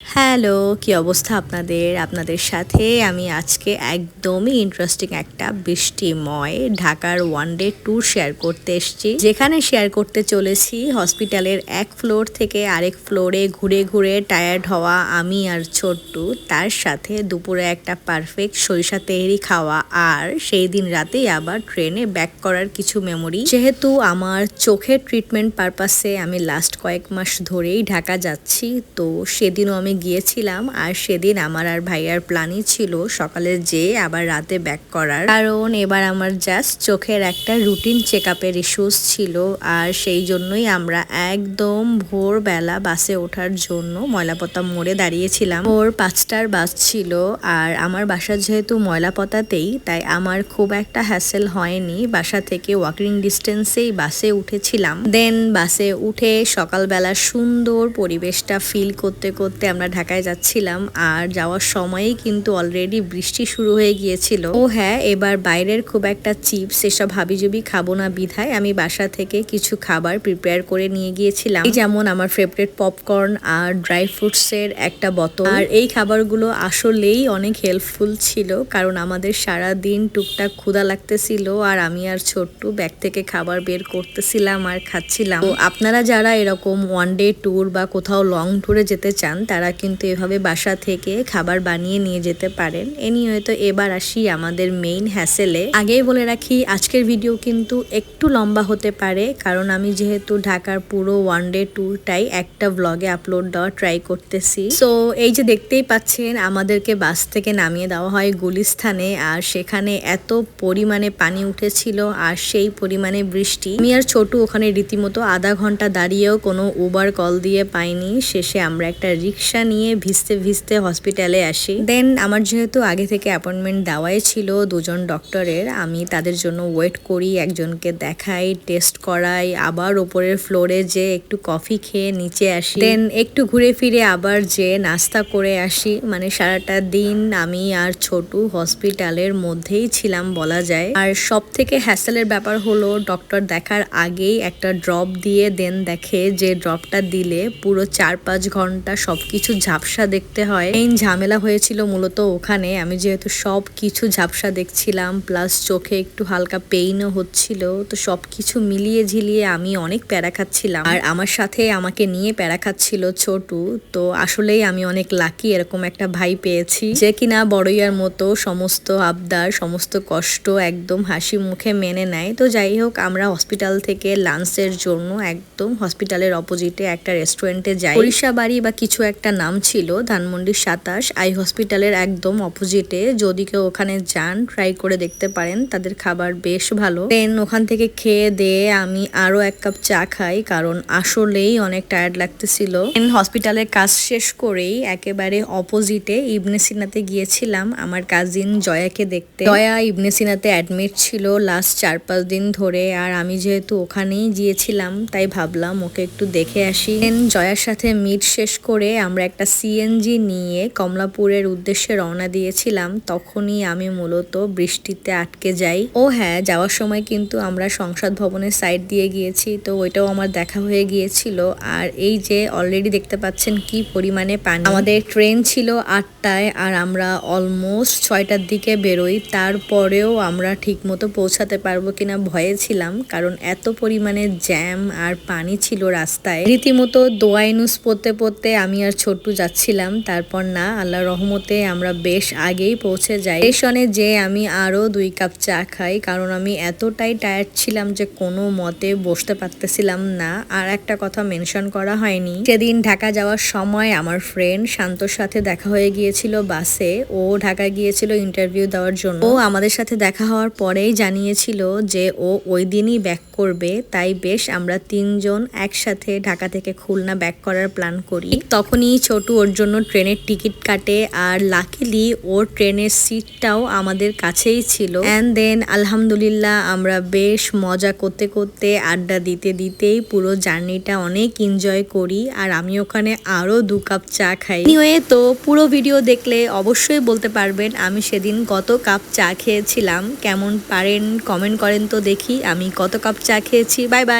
Hello, কি অবস্থা আপনাদের? আপনাদের সাথে আমি আজকে একদমই ইন্টারেস্টিং একটা বৃষ্টিময় ঢাকার ওয়ান ডে ট্যুর শেয়ার করতে এসেছি। যেখানে শেয়ার করতে চলেছি হসপিটালের এক ফ্লোর থেকে আরেক ফ্লোরে ঘুরে ঘুরে টায়ার্ড হওয়া আমি আর ছোট্টু, তার সাথে দুপুরে একটা পারফেক্ট সরিষা তেহেরি খাওয়া, আর সেই দিন রাতেই আবার ট্রেনে ব্যাক করার কিছু মেমোরি। যেহেতু আমার চোখের ট্রিটমেন্ট পারপাসে আমি লাস্ট কয়েক মাস ধরেই ঢাকা যাচ্ছি, তো সেদিনও আমি গিয়েছিলাম। আর সেদিন আমার আর ভাইয়ার প্ল্যানই ছিল সকালে যেয়ে আবার রাতে ব্যাক করার, কারণ এবার আমার জাস্ট চোখের একটা রুটিন চেক আপের ইস্যুস ছিল। আর সেই জন্যই আমরা একদম ভোরবেলা বাসে ওঠার জন্য ময়লাপতা মোড়ে দাঁড়িয়েছিলাম। ভোর 5টার বাস ছিল, আর আমার বাসা যেহেতু ময়লাপতাতেই, তাই আমার খুব একটা হ্যাসেল হয়নি। বাসা থেকে ওয়াকিং ডিস্টেন্সেই বাসে উঠেছিলাম। দেন বাসে উঠে সকালবেলা সুন্দর পরিবেশটা ফিল করতে করতে আমরা ঢাকায় যাচ্ছিলাম। আর যাওয়ার সময়ই কিন্তু অলরেডি বৃষ্টি শুরু হয়ে গিয়েছিল। ও হ্যাঁ, এবার বাইরের খুব একটা চিপস এসব হাবিজুবি খাবো না বিধায় আমি বাসা থেকে কিছু খাবার প্রিপেয়ার করে নিয়ে গিয়েছিলাম, যেমন আমার ফেভারিট পপকর্ন আর ড্রাই ফ্রুটসের একটা বোতল। আর এই খাবারগুলো আসলেই অনেক হেল্পফুল ছিল, কারণ আমাদের সারা দিন টুকটাক ক্ষুধা লাগতেছিল, আর আমি আর ছোট্টু ব্যাগ থেকে খাবার বের করতেছিলাম আর খাচ্ছিলাম। তো আপনারা যারা এরকম ওয়ান ডে ট্যুর বা কোথাও লং ট্যুরে যেতে চান, তারা কিন্তু এভাবে বাসা থেকে খাবার বানিয়ে নিয়ে যেতে পারেন। এনিওয়ে, তো এবার আসি আমাদের মেইন হ্যাসেলে। আগেই বলে রাখি, আজকের ভিডিও কিন্তু একটু লম্বা হতে পারে, কারণ আমি যেহেতু ঢাকার পুরো ওয়ান ডে ট্যুরটাই একটা ব্লগে আপলোড দেওয়ার ট্রাই করতেছি। সো এই যে দেখতেই পাচ্ছেন, আমাদেরকে বাস থেকে নামিয়ে দেওয়া হয় গুলিস্থানে, আর সেখানে এত পরিমাণে পানি উঠেছিল আর সেই পরিমাণে বৃষ্টি। আমি আর ছোটু ওখানে রীতিমতো আধা ঘন্টা দাঁড়িয়েও কোনো উবার কল দিয়ে পাইনি। শেষে আমরা একটা রিক্সা নিয়ে ভিজতে ভিজতে হসপিটালে আসি। দেন আমার যেহেতু আগে থেকে অ্যাপয়েন্টমেন্ট দেওয়াই ছিল দুজন ডক্টরের, আমি তাদের জন্য ওয়েট করি, একজনকে দেখাই, টেস্ট করাই, আবার ওপরের ফ্লোরে যে একটু কফি খেয়ে নিচে আসি। দেন একটু ঘুরে ফিরে আবার যে নাস্তা করে আসি। মানে সারাটা দিন আমি আর ছোটু হসপিটালের মধ্যেই ছিলাম বলা যায়। আর সব থেকে হ্যাসেলের ব্যাপার হলো, ডক্টর দেখার আগেই একটা ড্রপ দিয়ে দেন দেখে যে ড্রপটা দিলে পুরো 4-5 ঘন্টা সবকিছু ঝাপসা দেখতে হয়। মেইন ঝামেলা হয়েছিল মূলত ওখানে। আমি যেহেতু সব কিছু ঝাপসা দেখছিলাম, প্লাস চোখে একটু হালকা পেইনও হচ্ছিল, তো সবকিছু মিলিয়ে ঝিলিয়ে আমি অনেক প্যারা খাচ্ছিলাম। আর আমার সাথে আমাকে নিয়ে প্যারা খাচ্ছিল ছোটু। তো আসলেই আমি অনেক লাকি এরকম একটা ভাই পেয়েছি, যে কিনা বড়ইয়ার মতো সমস্ত আবদার, সমস্ত কষ্ট একদম হাসি মুখে মেনে নেয়। তো যাই হোক, আমরা হসপিটাল থেকে লাঞ্চের জন্য একদম হসপিটালের অপোজিটে একটা রেস্টুরেন্টে যাই। সরিষা বাড়ি বা কিছু একটা নাম ছিল, ধানমন্ডি 27 আই হসপিটালের একদম অপোজিটে। যদি কেউ ওখানে যান, ট্রাই করে দেখতে পারেন, তাদের খাবার বেশ ভালো। দেন ওখান থেকে খেয়ে দিয়ে আমি আরো এক কাপ চা খাই, কারণ আসলেই অনেক টায়ার্ড লাগতেছিল। হসপিটালের কাজ শেষ করেই একেবারে অপোজিটে ইবনে সিনাতে গিয়েছিলাম আমার কাজিন জয়াকে দেখতে। জয়া ইবনে সিনাতে অ্যাডমিট ছিল লাস্ট 4-5 দিন ধরে, আর আমি যেহেতু ওখানেই গিয়েছিলাম, তাই ভাবলাম ওকে একটু দেখে আসি। দেন জয়ার সাথে মিট শেষ করে আমরা একটা সিএনজি নিয়ে কমলাপুরের উদ্দেশ্যে রওনা দিয়েছিলাম। তখনই আমি মূলত বৃষ্টিতে আটকে যাই। ও হ্যাঁ, যাওয়ার সময় কিন্তু আমরা সংসদ ভবনের সাইড দিয়ে গিয়েছি, তো ওইটাও আমার দেখা হয়ে গিয়েছিল। আর এই যে অলরেডি দেখতে পাচ্ছেন কি পরিমাণে পানি। আমাদের ট্রেন ছিল 8টায়, আর আমরা অলমোস্ট 6টার দিকে বেরোই। তারপরেও আমরা ঠিক মতো পৌঁছাতে পারবো কিনা ভয়ে ছিলাম, কারণ এত পরিমাণে জ্যাম আর পানি ছিল রাস্তায়। রীতিমতো দোয়াইনুস পড়তে পড়তে আমি আর ছোট্টু যাচ্ছিলাম। তারপর না, আল্লাহ রহমতে আমরা বেশ আগেই পৌঁছে যাই। স্টেশনে যে আমি আরো 2 কাপ চা খাই, কারণ আমি এতটাই টায়ার্ড ছিলাম যে কোনো মতে বসতে পারতেছিলাম না। আর একটা কথা মেনশন করা হয়নি, সেদিন ঢাকা যাওয়ার সময় আমার ফ্রেন্ড শান্তর সাথে দেখা হয়ে গিয়েছিল বাসে। ও ঢাকা গিয়েছিল ইন্টারভিউ দেওয়ার জন্য। ও আমাদের সাথে দেখা হওয়ার পরেই জানিয়েছিল যে ও ওই দিনই ব্যাক করবে, তাই বেশ আমরা 3 জন একসাথে ঢাকা থেকে খুলনা ব্যাক করার প্ল্যান করি। তখনই ছোটু ওর জন্য ট্রেনের টিকিট কাটে, আর লাকিলি ওর ট্রেনের সিটটাও আমাদের কাছেই ছিল। অ্যান্ড দেন আলহামদুলিল্লাহ আমরা বেশ মজা করতে করতে, আড্ডা দিতে দিতেই পুরো জার্নিটা অনেক এনজয় করি। আর আমি ওখানে আরো 2 কাপ চা খাই। এনিওয়ে, তো পুরো ভিডিও দেখলে অবশ্যই বলতে পারবেন আমি সেদিন কত কাপ চা খেয়েছিলাম। কেমন পারেন কমেন্ট করেন তো দেখি আমি কত কাপ চা খেয়েছি। Bye bye.